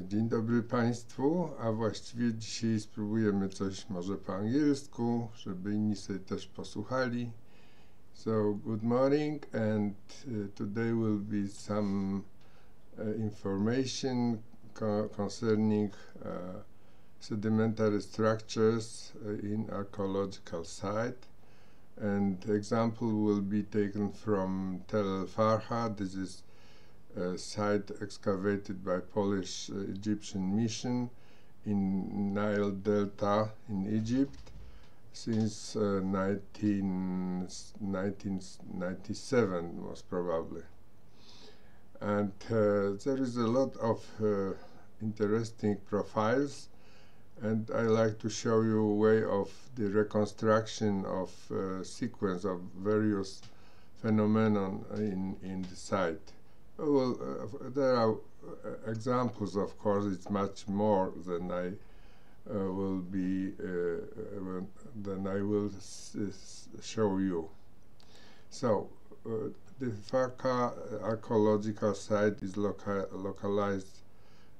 Dzień dobry Państwu, a właściwie dzisiaj spróbujemy coś może po angielsku, żeby inni sobie też posłuchali. So, good morning, and today will be some information concerning sedimentary structures in archaeological site. And example will be taken from Tel Farkha. This is a site excavated by Polish Egyptian mission in Nile Delta in Egypt since 1997 most probably. And there is a lot of interesting profiles, and I like to show you a way of the reconstruction of sequence of various phenomena in the site. Well, there are examples, of course. It's much more than I will show you. So, the Farkha archaeological site is localized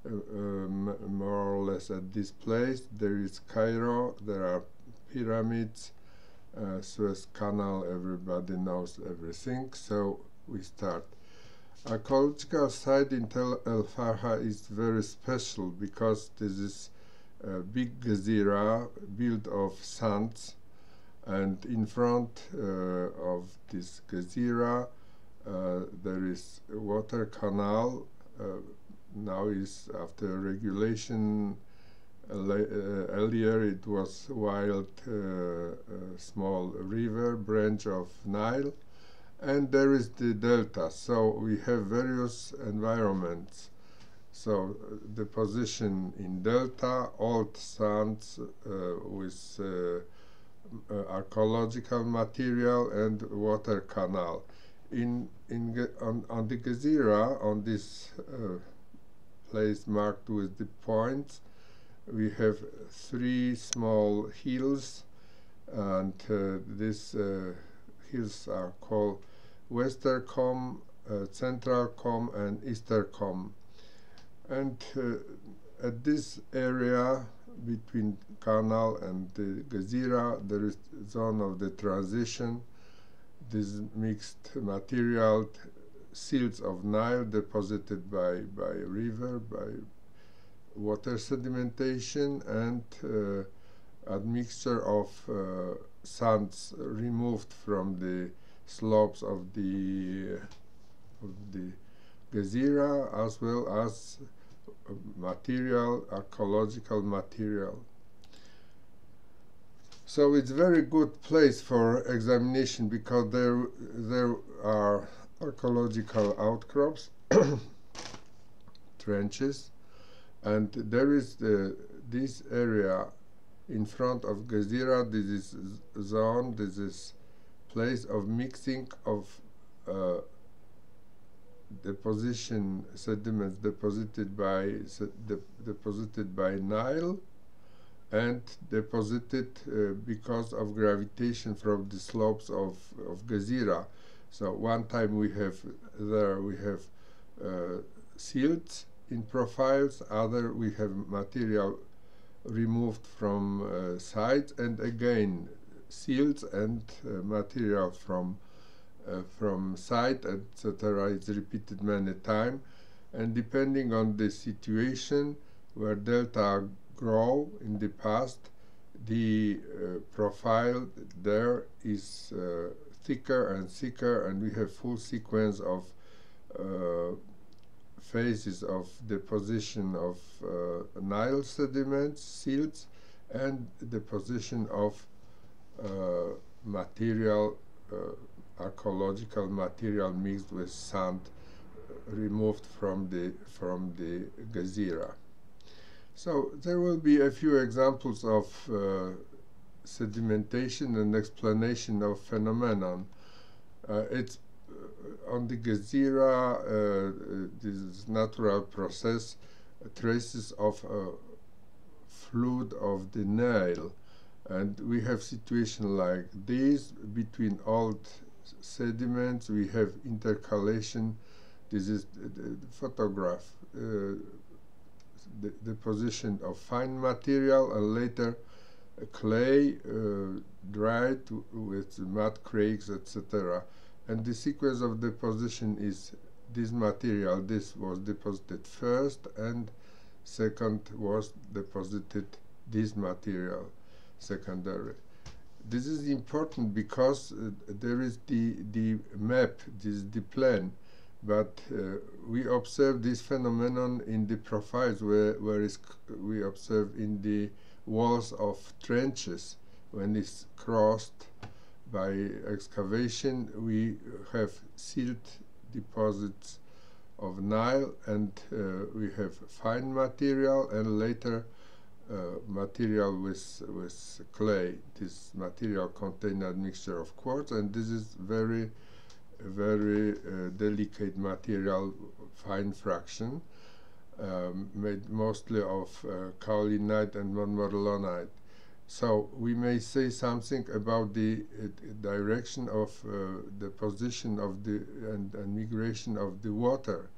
more or less at this place. There is Cairo, there are pyramids, Suez Canal, everybody knows everything. So we start. Archaeological site in Tel El Farkha is very special because this is a big gezira built of sands, and in front of this gezira there is a water canal. Now is after regulation. Earlier it was wild small river branch of Nile, and there is the delta. So we have various environments. So the position in delta, old sands with archaeological material and water canal. On the gezira, on this place marked with the points, we have three small hills, and these hills are called Western Comb, Central Comb, and Eastern Comb. And at this area between canal and the gezira, there is a zone of the transition. This mixed material, silts of Nile deposited by river, by water sedimentation, and admixture of sands removed from the slopes of the gezira, as well as material, archaeological material. So it's a very good place for examination because there are archaeological outcrops, trenches, and there is this area in front of gezira. This is zone, this is place of mixing of deposition sediments deposited by Nile and deposited because of gravitation from the slopes of gezira. So one time we have silts in profiles, other we have material removed from sides, and again silts and material from site, etc. It's repeated many times, and depending on the situation where delta grow in the past, the profile there is thicker and thicker, and we have full sequence of phases of deposition of Nile sediments, silts, and deposition of material, archaeological material mixed with sand removed from the gezira. So there will be a few examples of sedimentation and explanation of phenomenon. It's on the gezira, this natural process, traces of flood of the Nile, and we have situation like this between old sediments. We have intercalation. This is the photograph the deposition of fine material, and later clay dried with mud crakes, etc. And the sequence of deposition is this material. This was deposited first, and second was deposited this material secondary. This is important because there is the map, this is the plan, but we observe this phenomenon in the profiles where we observe in the walls of trenches. When it's crossed by excavation, we have silt deposits of Nile, and we have fine material, and later material with clay. This material contains a mixture of quartz, and this is very delicate material, fine fraction, made mostly of kaolinite and mormolonite. So we may say something about the direction of the position of the and migration of the water.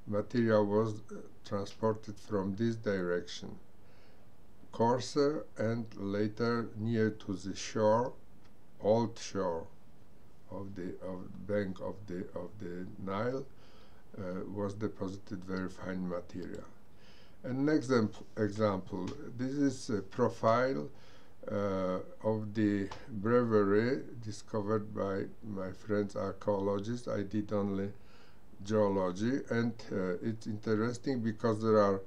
Material was transported from this direction, coarser, and later near to the shore, old shore of the bank of the Nile, was deposited very fine material. An example, this is a profile of the brewery discovered by my friends archaeologists. I did only geology, and it's interesting because there are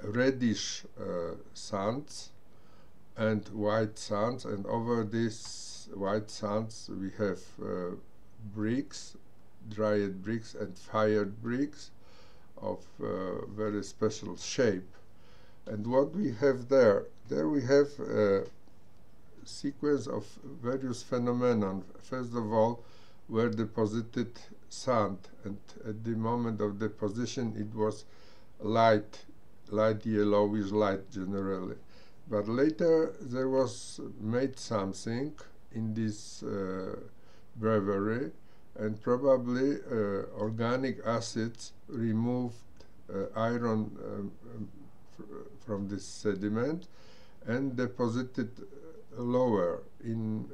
reddish sands and white sands, and over these white sands we have bricks, dried bricks and fired bricks of very special shape. And what we have there we have a sequence of various phenomena. First of all, were deposited sand, and at the moment of deposition it was light yellowish light generally. But later there was made something in this brewery, and probably organic acids removed iron from this sediment and deposited lower in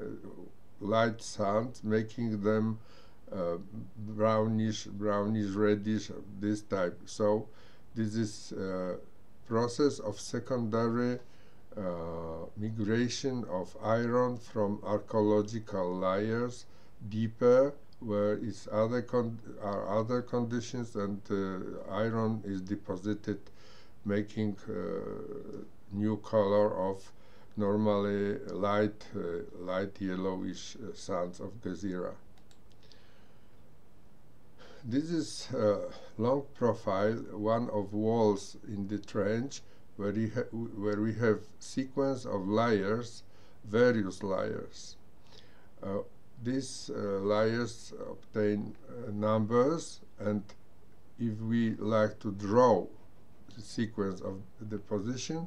light sand, making them brownish, reddish, this type. So this is process of secondary migration of iron from archaeological layers deeper, where is other conditions, and iron is deposited, making new color of normally light yellowish sands of Gezira. This is a long profile, one of walls in the trench, where we have sequence of layers, various layers. These layers obtain numbers, and if we like to draw the sequence of the position,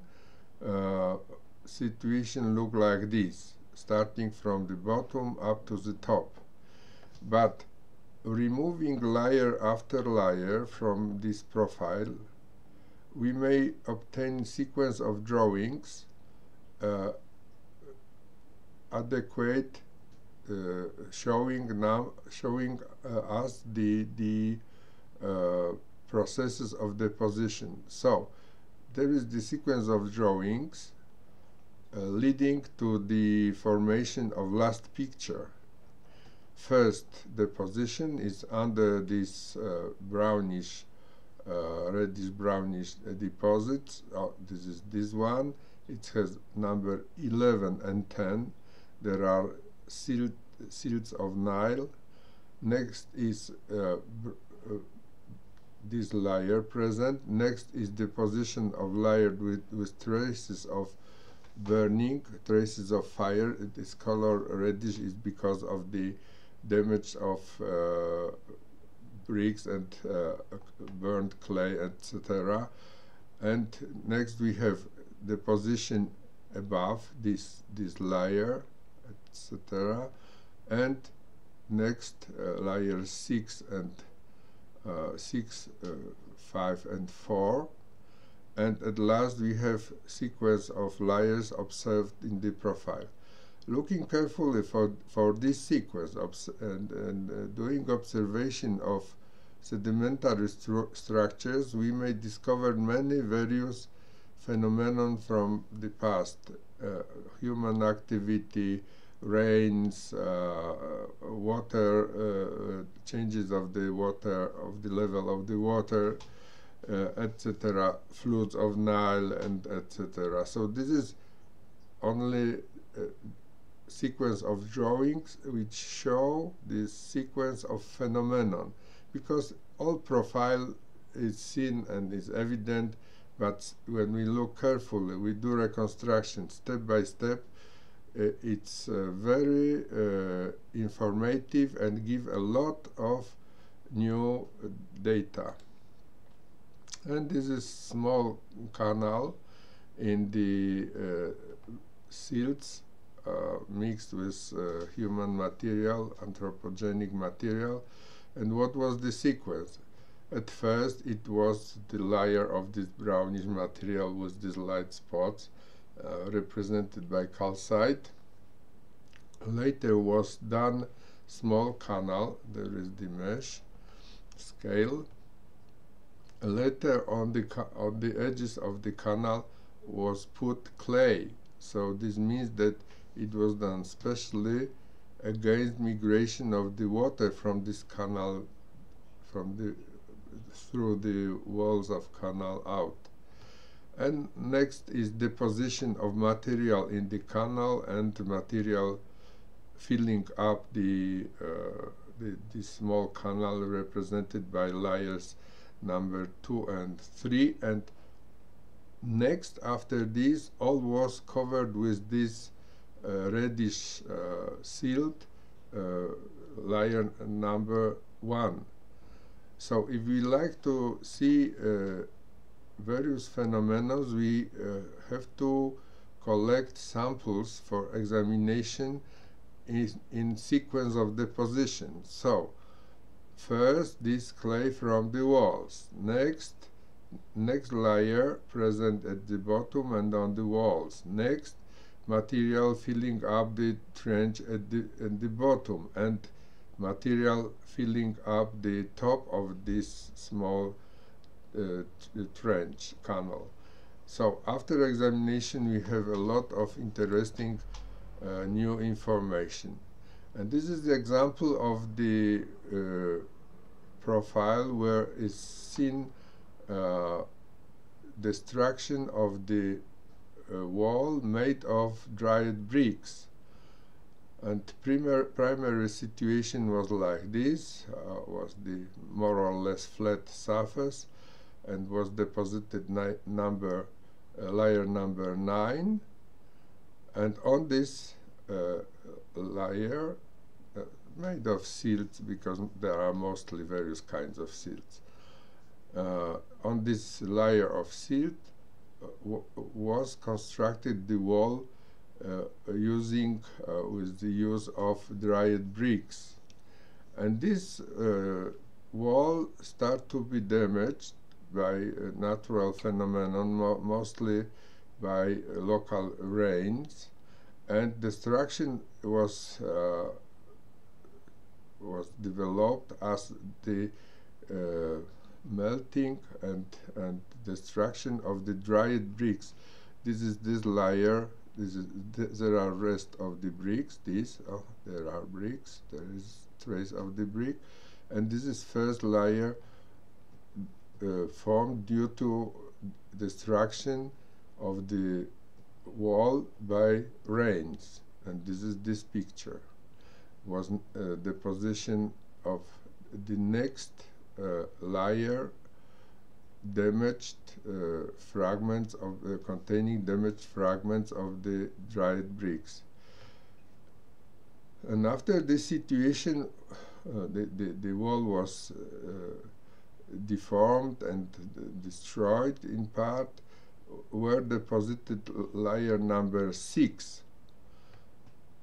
situation look like this, starting from the bottom up to the top. But removing layer after layer from this profile, we may obtain sequence of drawings adequate, showing us the processes of deposition. So there is the sequence of drawings leading to the formation of last picture. First deposition is under this brownish, reddish brownish deposits. This is this one. It has number 11 and 10. There are silts of Nile. Next is this layer present. Next is deposition of layer with traces of burning, traces of fire. This color reddish is because of the damage of bricks and burnt clay, etc. And next we have deposition above this layer, etc. And next layer 6 and 6, 5 and 4. and at last we have sequence of layers observed in the profile. Looking carefully for this sequence and doing observation of sedimentary structures, we may discover many various phenomena from the past. Human activity, rains, water, changes of the water, of the level of the water, etc., floods of Nile, and etc. So this is only sequence of drawings which show this sequence of phenomenon, because all profile is seen and is evident, but when we look carefully, we do reconstruction step by step, it's very informative and give a lot of new data. And this is small canal in the silts mixed with human material, anthropogenic material. And what was the sequence? At first it was the layer of this brownish material with these light spots represented by calcite. Later was done small canal, there is the mesh scale. Later on the edges of the canal was put clay. So this means that it was done specially against migration of the water from this canal, through the walls of canal out. And next is deposition of material in the canal and material filling up the small canal represented by layers number 2 and 3. And next, after this, all was covered with this reddish silt, layer number 1. So if we like to see various phenomena, we have to collect samples for examination in sequence of deposition. So first this clay from the walls, next layer present at the bottom and on the walls, next material filling up the trench at the bottom, and material filling up the top of this small trench canal. So after examination we have a lot of interesting new information. And this is the example of the profile where is seen destruction of the wall made of dried bricks. And primary situation was like this, was the more or less flat surface, and was deposited layer number 9. And on this layer, made of silts, because there are mostly various kinds of silts, on this layer of silt was constructed the wall with the use of dried bricks. And this wall start to be damaged by natural phenomenon, mostly by local rains, and destruction was developed as the melting and destruction of the dried bricks. This is this layer. There are rest of the bricks. There are bricks. There is trace of the brick, and this is first layer formed due to destruction of the wall by rains. And this is this picture. Was deposition of the next layer, damaged fragments of containing damaged fragments of the dried bricks. And after this situation, the wall was deformed and destroyed in part, were deposited layer number 6.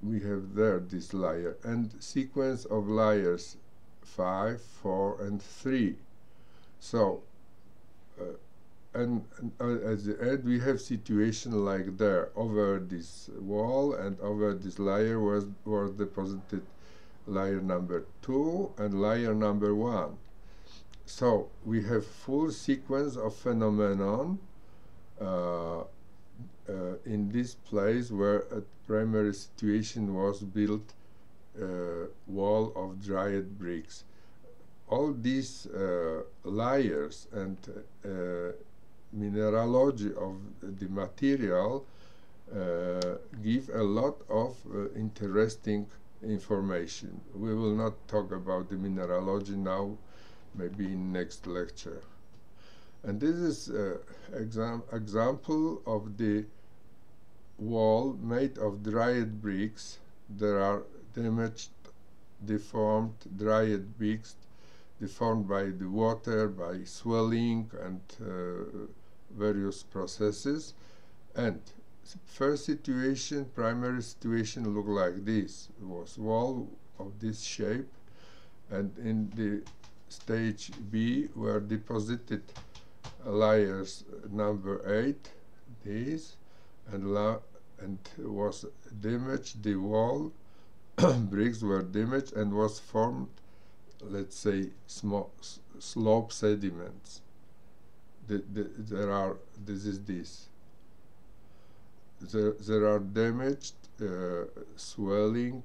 We have there this layer, and sequence of layers 5, 4, and 3. So at the end we have situation like there. Over this wall and over this layer was deposited layer number 2 and layer number 1. So we have full sequence of phenomenon in this place where a primary situation was built wall of dried bricks. All these layers and mineralogy of the material give a lot of interesting information. We will not talk about the mineralogy now, maybe in next lecture. And this is example of the wall made of dried bricks. There are damaged, deformed, dried bricks, deformed by the water, by swelling and various processes. And first situation, primary situation, looked like this. It was wall of this shape, and in the stage B were deposited layers number 8, these, and was damaged. The wall bricks were damaged and was formed, let's say, small slope sediments. There are damaged, swelling,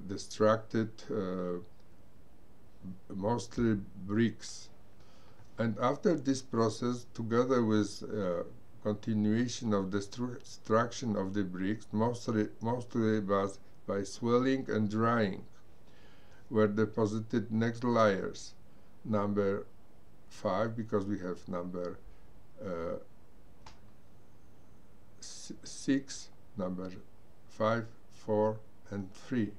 distracted, mostly bricks. And after this process, together with continuation of destruction of the bricks, mostly by swelling and drying, were deposited next layers, number 5, because we have number 6, number 5, 4, and 3.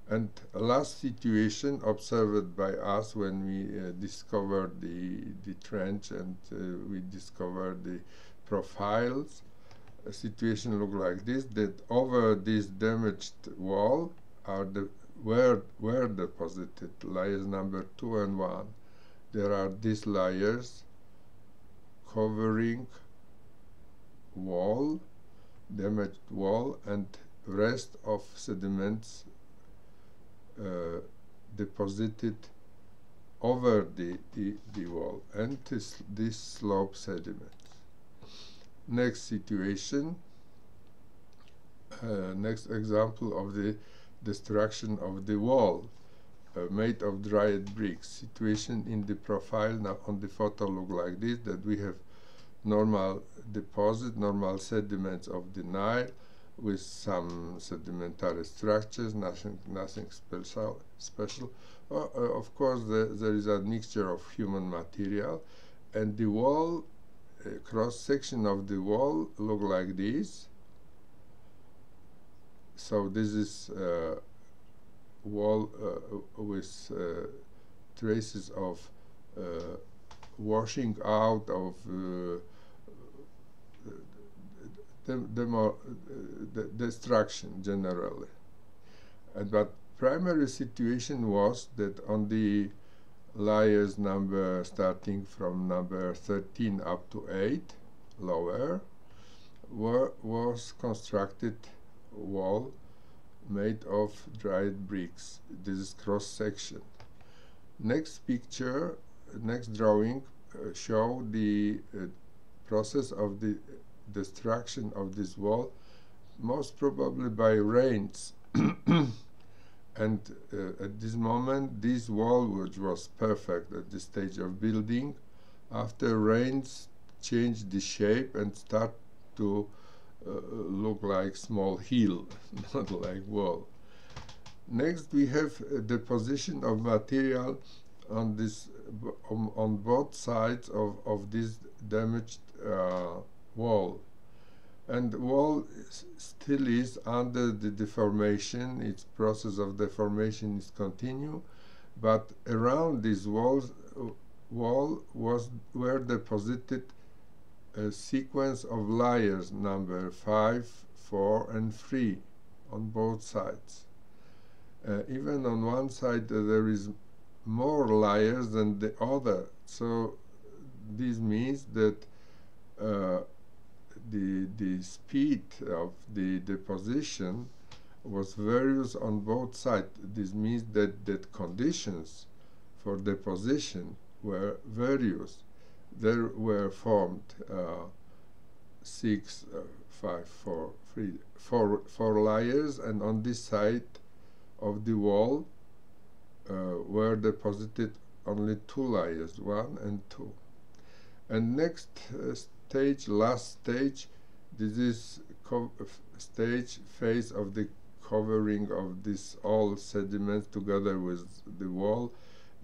And last situation observed by us when we discovered the trench and we discovered the profiles. A situation looked like this, that over this damaged wall are were deposited layers number 2 and 1. There are these layers covering wall, damaged wall, and rest of sediments deposited over the wall, and this slope sediments. Next situation, next example of the destruction of the wall made of dried bricks. Situation in the profile now on the photo look like this, that we have normal deposit, normal sediments of the Nile with some sedimentary structures, nothing special. Of course, there is a mixture of human material, and the wall, cross section of the wall look like this. So this is wall with traces of washing out of destruction generally. But primary situation was that on the layers number starting from number 13 up to 8 lower was constructed wall made of dried bricks. This is cross section. Next picture, next drawing show the process of the destruction of this wall, most probably by rains. And at this moment, this wall, which was perfect at the stage of building, after rains changed the shape and start to look like small hill, not like wall. Next, we have a deposition of material on this on both sides of this damaged wall, and the wall still is under the deformation. Its process of deformation is continue, but around this wall were deposited a sequence of layers number 5, 4, and 3 on both sides. Even on one side there is more layers than the other, so this means that the speed of the deposition was various on both sides. This means that conditions for deposition were various. There were formed 4 layers, and on this side of the wall were deposited only 2 layers, 1 and 2. And next stage, last stage, this is phase of the covering of this all sediments together with the wall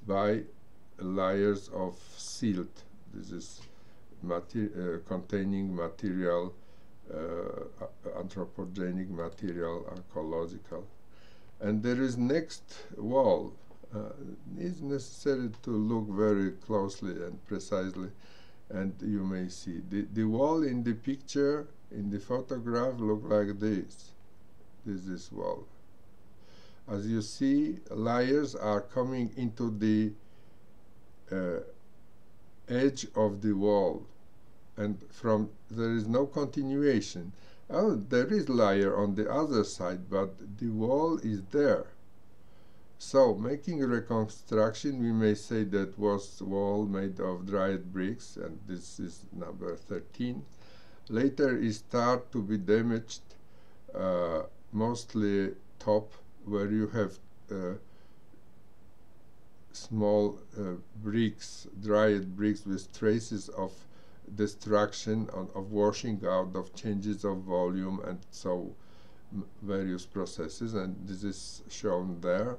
by layers of silt. This is containing material, anthropogenic material, archaeological. And there is next wall. It's necessary to look very closely and precisely, and you may see the wall in the picture, in the photograph, look like this. This is wall. As you see, layers are coming into the edge of the wall, and from there is no continuation. Oh, there is layer on the other side, but the wall is there. So, making a reconstruction, we may say that was wall made of dried bricks, and this is number 13. Later it start to be damaged, mostly top, where you have small bricks, dried bricks with traces of destruction, of washing out, of changes of volume, and so various processes, and this is shown there.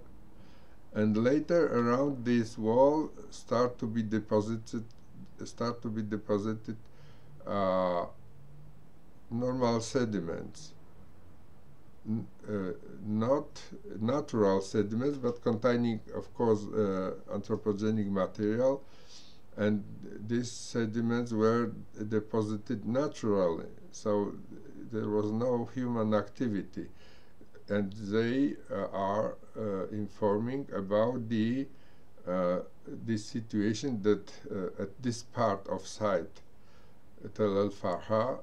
And later around this wall start to be deposited normal sediments, not natural sediments, but containing, of course, anthropogenic material, and these sediments were deposited naturally, so there was no human activity, and they are informing about the situation that at this part of site, Tel El Farkha,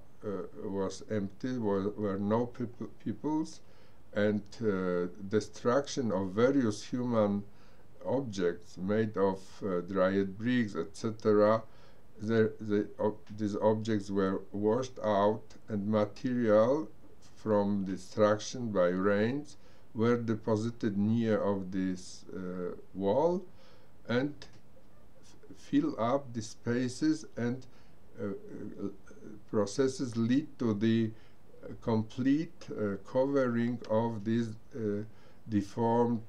was empty, were no peoples, and destruction of various human objects made of dried bricks, etc. These objects were washed out, and material from destruction by rains were deposited near of this wall and fill up the spaces, and processes lead to the complete covering of this deformed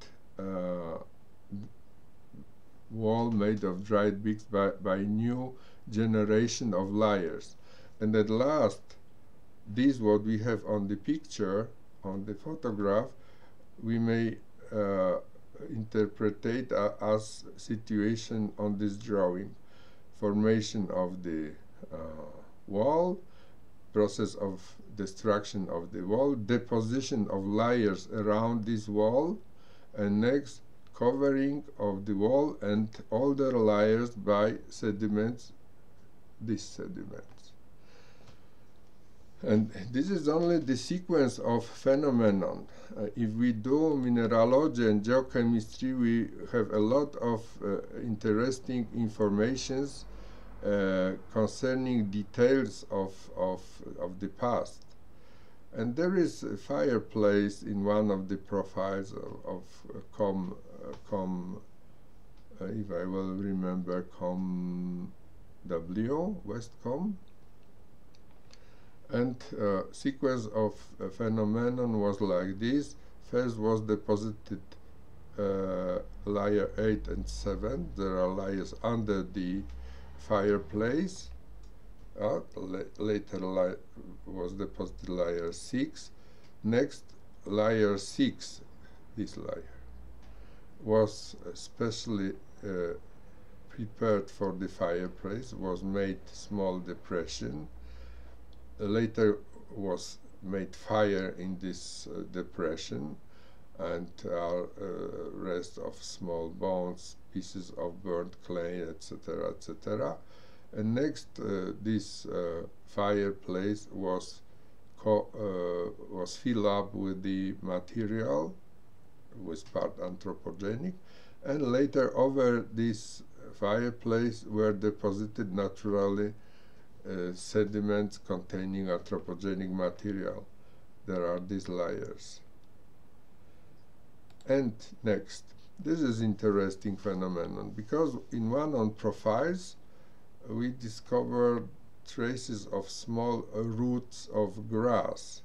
wall made of dried bricks by new generation of layers. And at last, this what we have on the picture, on the photograph, we may interpret as situation on this drawing. Formation of the wall, process of destruction of the wall, deposition of layers around this wall, and next covering of the wall and older layers by sediments, these sediments. And this is only the sequence of phenomenon. If we do mineralogy and geochemistry, we have a lot of interesting informations concerning details of the past. And there is a fireplace in one of the profiles of if I will remember, W, Westcom. And sequence of phenomenon was like this. First was deposited layer 8 and 7. There are layers under the fireplace. Later was deposited layer 6. Next, layer 6, this layer, was specially prepared for the fireplace, was made small depression. Later was made fire in this depression, and rest of small bones, pieces of burnt clay, etc., etc. And next, this fireplace was filled up with the material, was part anthropogenic, and later over this fireplace were deposited naturally sediments containing anthropogenic material. There are these layers. And next, this is interesting phenomenon, because in one on profiles we discovered traces of small roots of grass.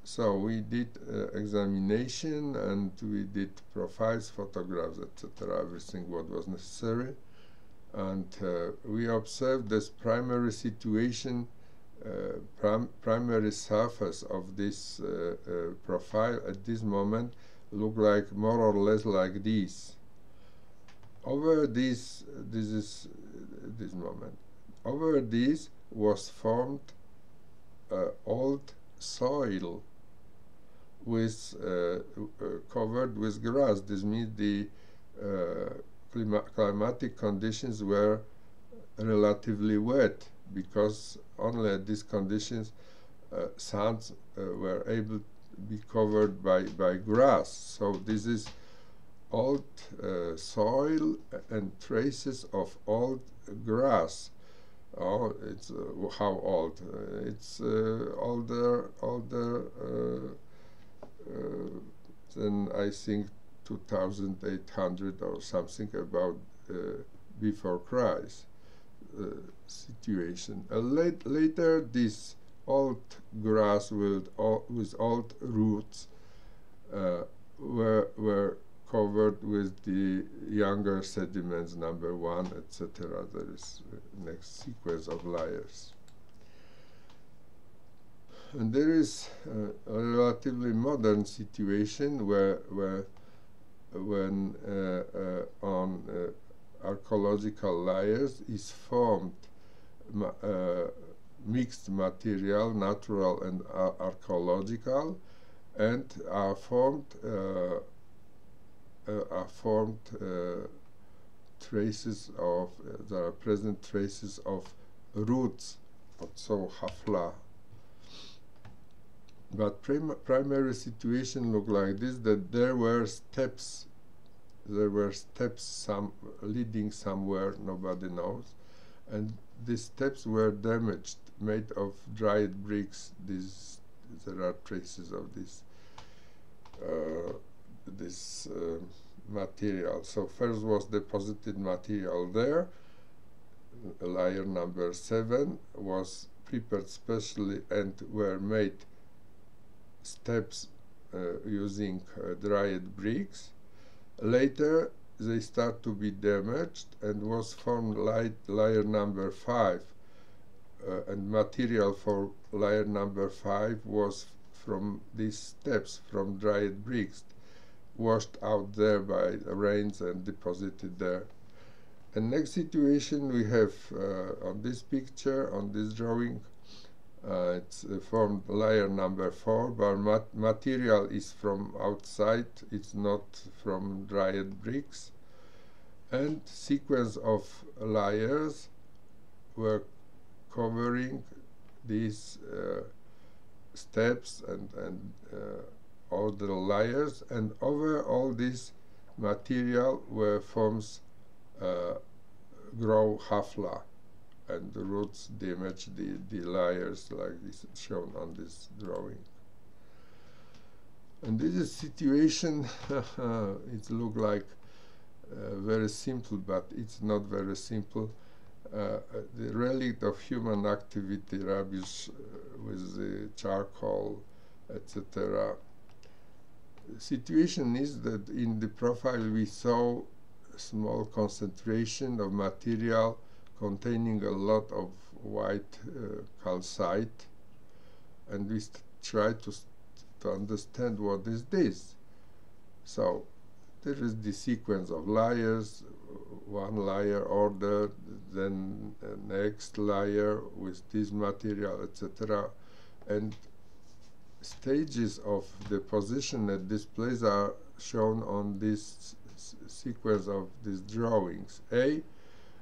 So we did examination, and we did profiles, photographs, etc., everything what was necessary. And we observed this primary situation, primary surface of this profile at this moment look like more or less like this. Over this is this moment. Over this was formed old soil with covered with grass. This means the climatic conditions were relatively wet, because only at these conditions sands were able to be covered by grass. So this is old soil and traces of old grass. Oh, it's how old? It's older than, I think, 2,800 or something, about before Christ situation. Later, this old grass with old roots were covered with the younger sediments, number 1, etc. There is next sequence of layers. And there is a relatively modern situation when on archaeological layers is formed mixed material, natural and archaeological, and are formed traces of there are present traces of roots, so hafla. But primary situation looked like this, that there were steps leading somewhere, nobody knows, and these steps were damaged, made of dried bricks. There are traces of this material. So first was deposited material there. Layer number 7 was prepared specially, and were made steps using dried bricks. Later they start to be damaged, and was formed layer number 5, and material for layer number 5 was from these steps, from dried bricks, washed out there by rains and deposited there. And next situation we have on this picture, on this drawing, it's formed layer number 4, but material is from outside, it's not from dried bricks, and sequence of layers were covering these steps and all the layers, and over all this material were forms grow hafla, and the roots damage the layers, like this shown on this drawing. And this is situation it look like very simple, but it's not very simple. The relic of human activity, rubbish with the charcoal, etc. Situation is that in the profile we saw a small concentration of material containing a lot of white calcite, and we try to understand what is this. So there is the sequence of layers, one layer ordered, then next layer with this material, etc. And stages of deposition at this place are shown on this sequence of these drawings. A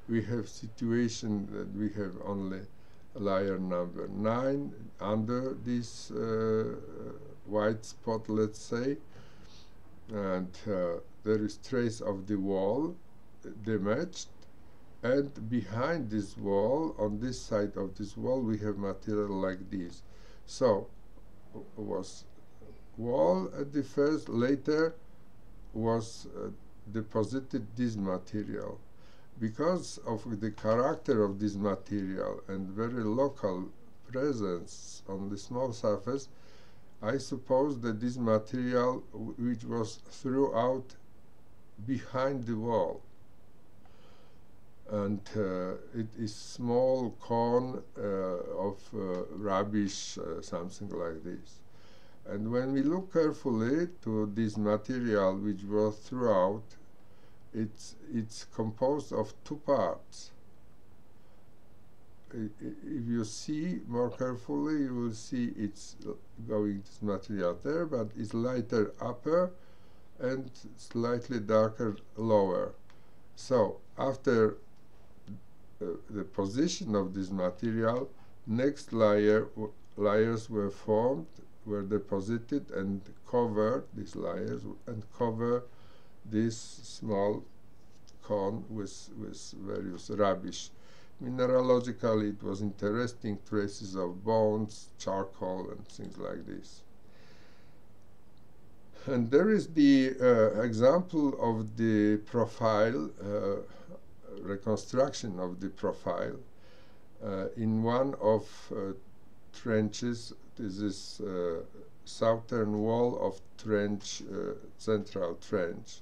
we have situation that we have only layer number 9 under this white spot, let's say, and there is trace of the wall damaged, and behind this wall, on this side of this wall, we have material like this. So was wall at the first, later was deposited this material. Because of the character of this material and very local presence on the small surface, I suppose that this material which was throughout behind the wall, and it is small cone of rubbish, something like this. And when we look carefully to this material which was throughout, it's composed of two parts. If you see more carefully, you will see it's going this material there, but it's lighter upper and slightly darker lower. So after the position of this material, next layers were formed, were deposited and covered, these layers, and cover this small cone with various rubbish. Mineralogically, it was interesting, traces of bones, charcoal, and things like this. And there is the example of the profile, reconstruction of the profile in one of trenches. This is southern wall of trench, central trench.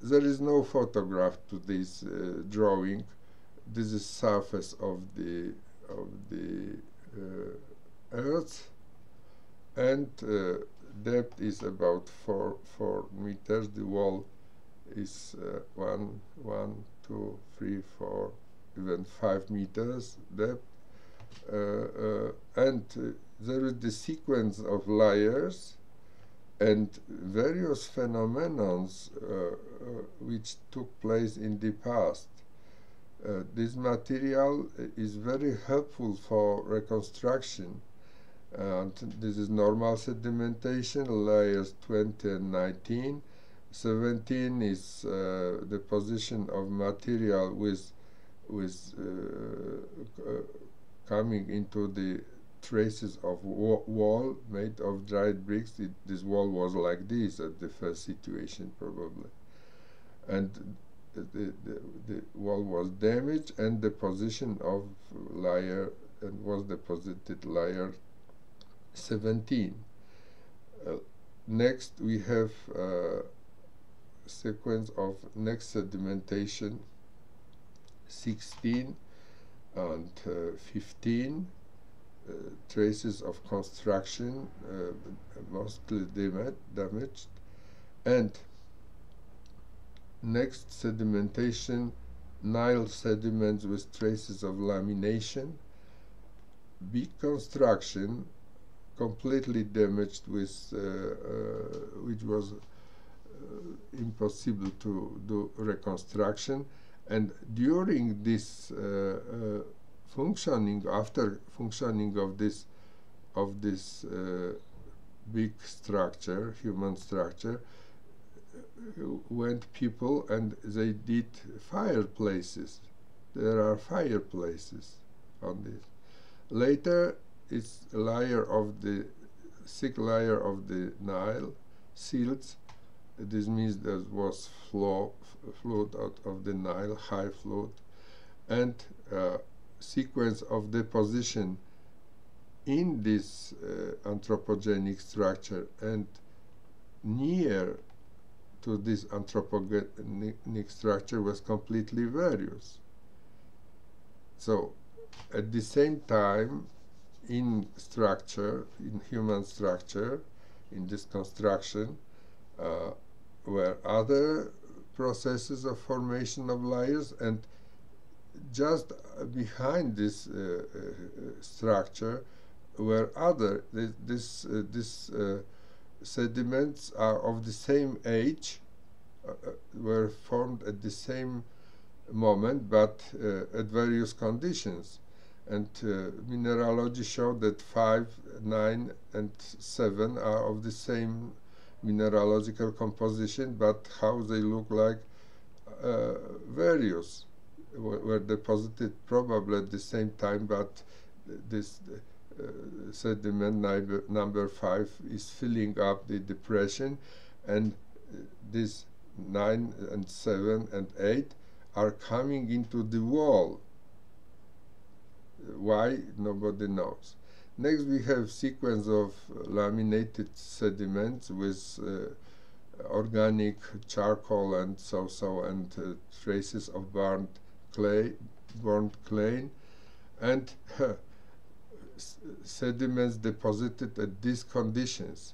There is no photograph to this drawing. This is surface of the earth, and depth is about 4 meters. The wall is 1, 2, 3, 4, even 5 meters depth, and there is the sequence of layers and various phenomena which took place in the past. This material is very helpful for reconstruction, and this is normal sedimentation, layers 20 and 19. 17 is deposition of material with coming into the traces of wall made of dried bricks. This wall was like this at the first situation, probably, and the wall was damaged, and deposition of layer, and was deposited layer 17. Next we have sequence of next sedimentation 16 and 15. Traces of construction, mostly damaged, and next sedimentation, Nile sediments with traces of lamination. Big construction, completely damaged, with which was impossible to do reconstruction, and during this functioning, after functioning of this big structure, human structure, went people and they did fireplaces. There are fireplaces on this. Later, it's a layer of the thick layer of the Nile, silts. This means there was flood out of the Nile, high flood, and sequence of deposition in this anthropogenic structure and near to this anthropogenic structure was completely various. So at the same time, in structure, in human structure, in this construction, were other processes of formation of layers, and just behind this structure were other. These sediments are of the same age, were formed at the same moment, but at various conditions. And mineralogy showed that 5, 9, and 7 are of the same mineralogical composition, but how they look like various were deposited probably at the same time, but this sediment number 5 is filling up the depression, and this 9 and 7 and 8 are coming into the wall. Why? Nobody knows. Next we have sequence of laminated sediments with organic charcoal and so and traces of burnt clay, and sediments deposited at these conditions,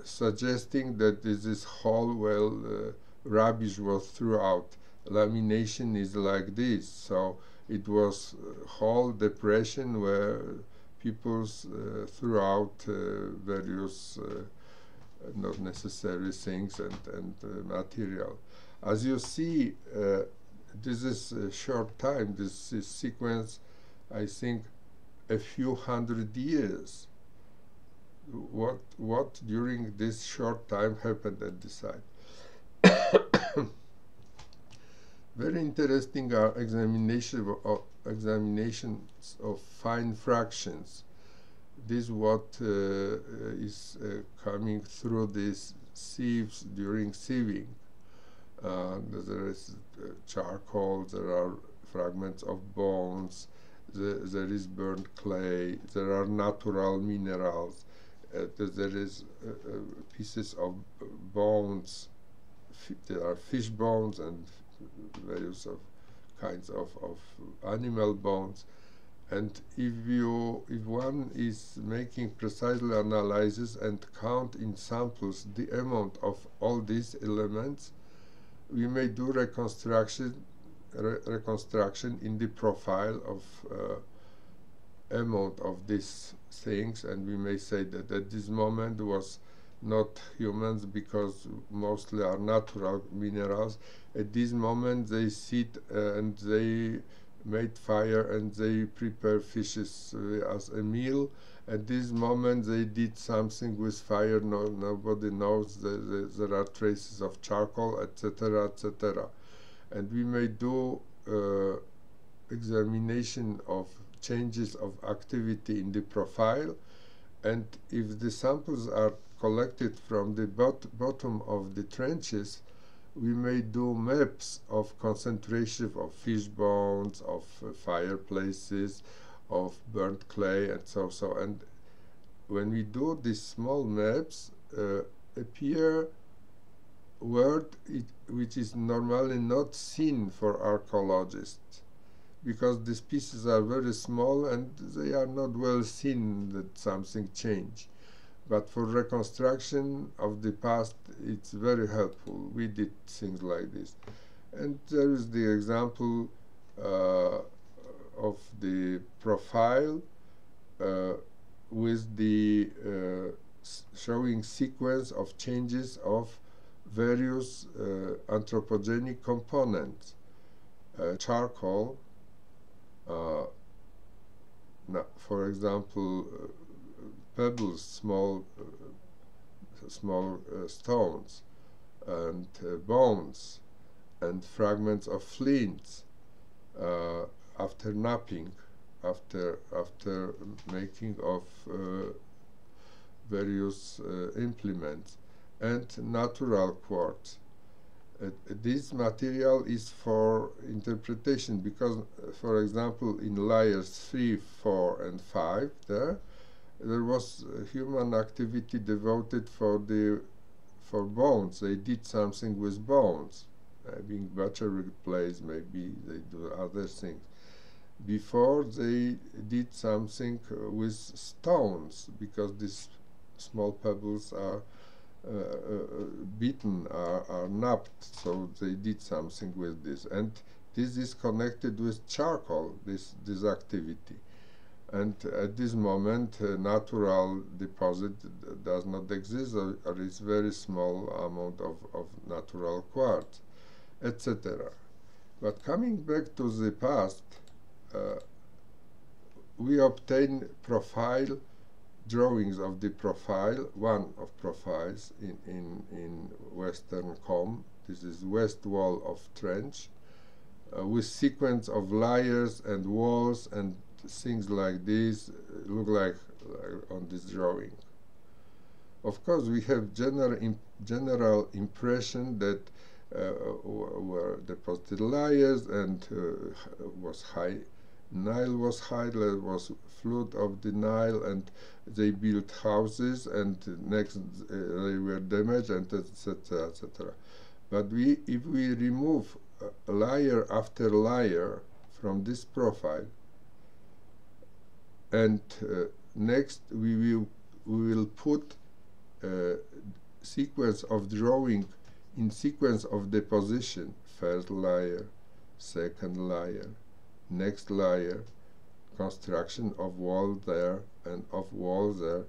suggesting that this is whole rubbish was throughout. Lamination is like this, so it was whole depression where people threw out various not necessary things and material. As you see, this is a short time. This is sequence, I think, a few hundred years. What during this short time happened at the site? Very interesting are examinations of fine fractions. This is what is coming through these sieves during sieving. There is charcoal, there are fragments of bones, there is burnt clay, there are natural minerals, there is pieces of bones, there are fish bones and various kinds of animal bones. And if one is making precisely analysis and count in samples the amount of all these elements, we may do reconstruction in the profile of amount of these things, and we may say that at this moment was not humans because mostly are natural minerals. At this moment they sit and they made fire and they prepare fishes as a meal. At this moment they did something with fire, nobody knows. There are traces of charcoal, etc., etc. And we may do examination of changes of activity in the profile, and if the samples are collected from the bottom of the trenches, we may do maps of concentration of fish bones, of fireplaces, of burnt clay, and so. And when we do these small maps, appear word which is normally not seen for archaeologists, because these pieces are very small and they are not well seen that something changed. But for reconstruction of the past, it's very helpful. We did things like this. And there is the example of the profile with the showing sequence of changes of various anthropogenic components. Charcoal, for example, pebbles, small stones, and bones, and fragments of flints after knapping, after making of various implements, and natural quartz. This material is for interpretation because, for example, in layers 3, 4, and 5, there was human activity devoted for bones. They did something with bones, maybe butchery place, maybe they do other things. Before they did something with stones, because these small pebbles are beaten, are knapped, so they did something with this. And this is connected with charcoal, this activity. And at this moment, natural deposit does not exist, or is very small amount of natural quartz, etc. But coming back to the past, we obtain profile drawings of the profile, one of profiles in western comb. This is west wall of trench, with sequence of layers and walls and things like this look like on this drawing. Of course, we have general impression that were deposited layers and was high. Nile was high, there was flood of the Nile, and they built houses, and next they were damaged, and etc., etc. But if we remove layer after layer from this profile, and next we will put sequence of drawing in sequence of deposition, first layer, second layer, next layer, construction of wall there and of wall there,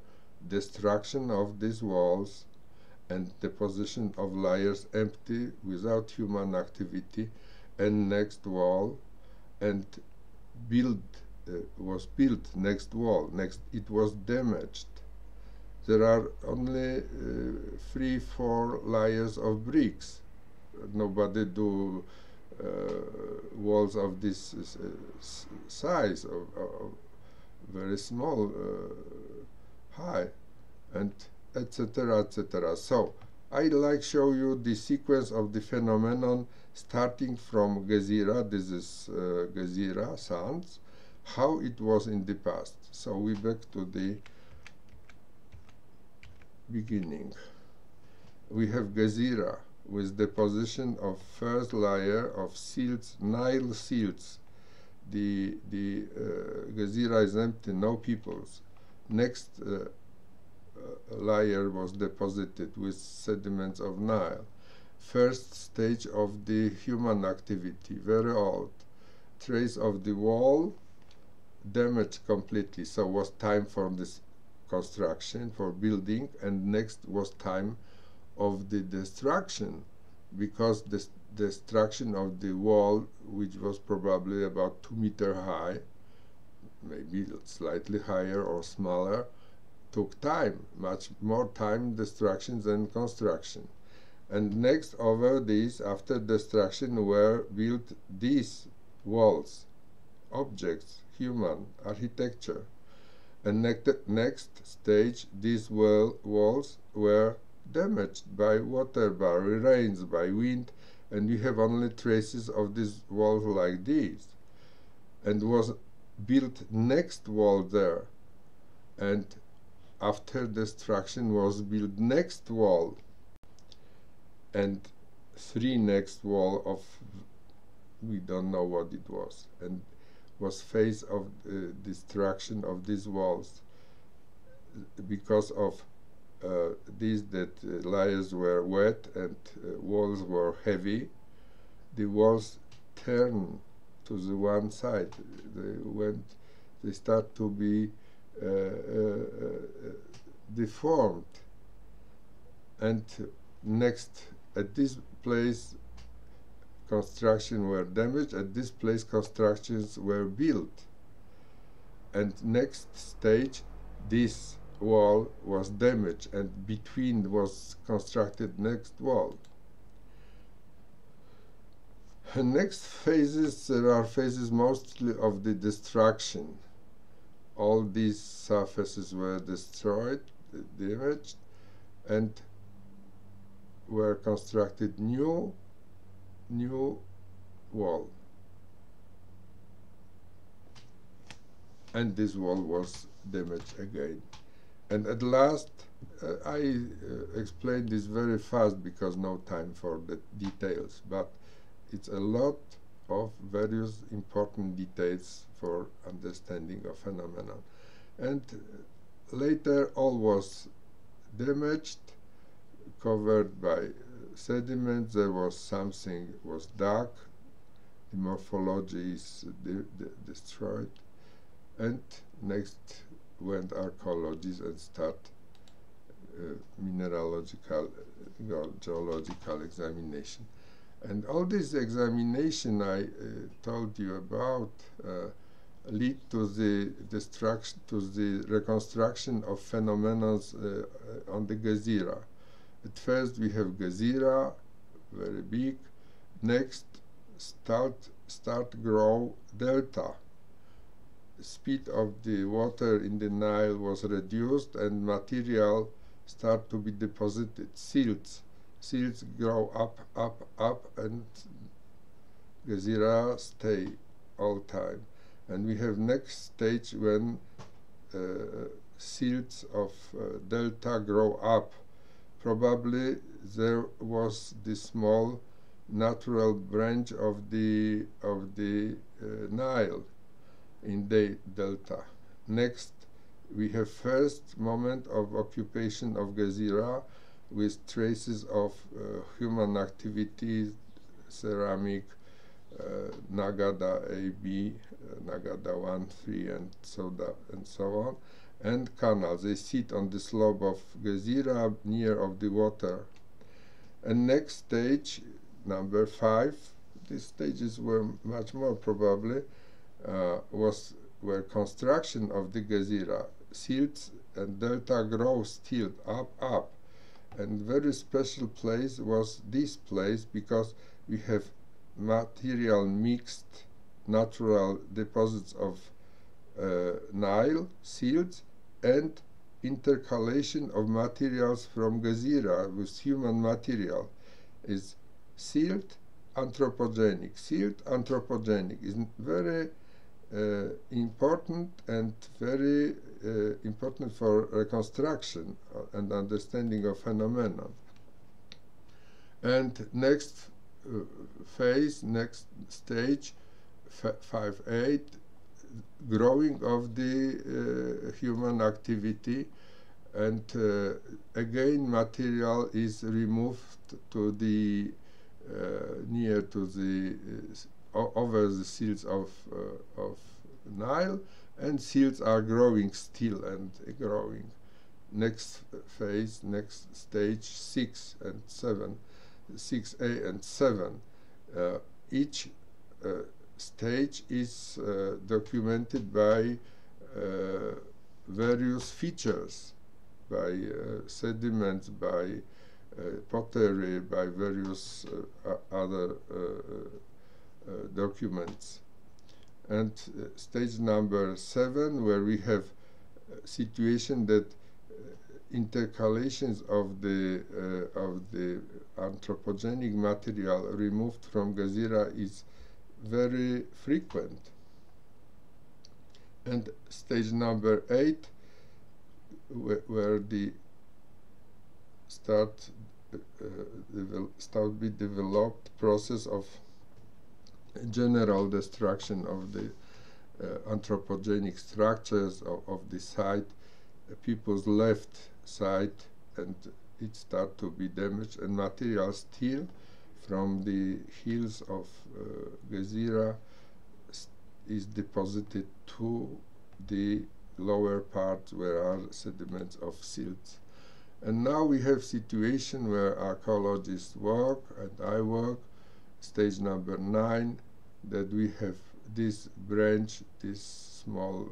destruction of these walls, and deposition of layers empty without human activity, and next wall, and was built next wall, next it was damaged. There are only 3-4 layers of bricks. Nobody do walls of this size, of very small, high, and etc., etc. So I like show you the sequence of the phenomenon starting from Gezira. This is Gezira sands, how it was in the past. So we back to the beginning. We have Gezira with deposition of first layer of silts, Nile silts. The Gezira is empty, no peoples. Next layer was deposited with sediments of Nile. First stage of the human activity, very old. Trace of the wall, damaged completely, so was time for this construction, for building, and next was time of the destruction, because the destruction of the wall, which was probably about 2 meters high, maybe slightly higher or smaller, took time, much more time destruction than construction. And next over this, after destruction, were built these walls, objects, human, architecture. And next stage, these walls were damaged by water, by rains, by wind, and we have only traces of these walls like these. And was built next wall there, and after destruction was built next wall, and 3 next wall of, we don't know what it was, and was phase of destruction of these walls because of these layers were wet and walls were heavy. The walls turned to the one side. They start to be deformed. And next, at this place, construction were damaged. At this place, constructions were built. And next stage, this wall was damaged, and between was constructed next wall. And next phases, there are phases mostly of the destruction. All these surfaces were destroyed, damaged, and were constructed new wall. And this wall was damaged again. And at last, I explained this very fast because no time for the details, but it's a lot of various important details for understanding of phenomenon. And later all was damaged, covered by sediment. There was something was dark, the morphology is destroyed, and next went archaeologists and start mineralogical, geological examination. And all this examination I told you about lead to the destruction, to the reconstruction of phenomena on the Gezira. At first we have Gezira, very big. Next start grow delta. Speed of the water in the Nile was reduced and material start to be deposited. Silts grow up, and Gezira stay all time. And we have next stage when silts of delta grow up. Probably there was this small natural branch of the Nile in the delta. Next, we have first moment of occupation of Gezira with traces of human activities, ceramic, Nagada AB, Nagada 1, 3, and so on, and canals. They sit on the slope of Gezira near of the water. And next stage, number 5, these stages were much more probably, were construction of the Gezira. Silts and delta grow still up. And very special place was this place because we have material mixed natural deposits of Nile, silts, and intercalation of materials from Gezira with human material. Is silt anthropogenic. Silt anthropogenic is very important and very important for reconstruction and understanding of phenomena. And next phase, next stage, 5-8, growing of the human activity, and again material is removed to the near to the over the silts of Nile, and silts are growing still and growing. Next phase, next stage, 6 and 7, 6A and 7. Each stage is documented by various features, by sediments, by pottery, by various other documents. And stage number 7, where we have situation that intercalations of the anthropogenic material removed from Gezira is very frequent. And stage number 8, where the start be developed process of general destruction of the anthropogenic structures of the site, people's left side, and it start to be damaged, and material still from the hills of Gezira is deposited to the lower part where are sediments of silts. And now we have situation where archaeologists work and I work, stage number 9, that we have this branch, this small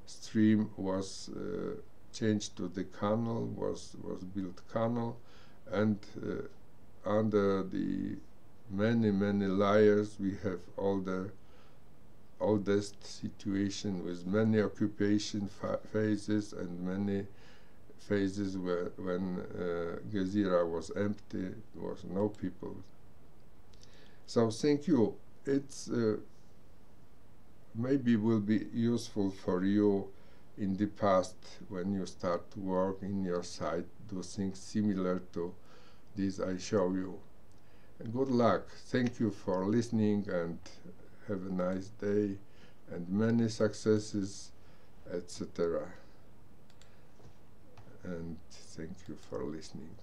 stream was changed to the canal, was built canal, and under the many layers we have oldest situation with many occupation phases and many phases when Gezira was empty, there was no people. So thank you. It's maybe will be useful for you in the past when you start to work in your site, do things similar to this I show you. And good luck. Thank you for listening, and have a nice day and many successes, etc. And thank you for listening.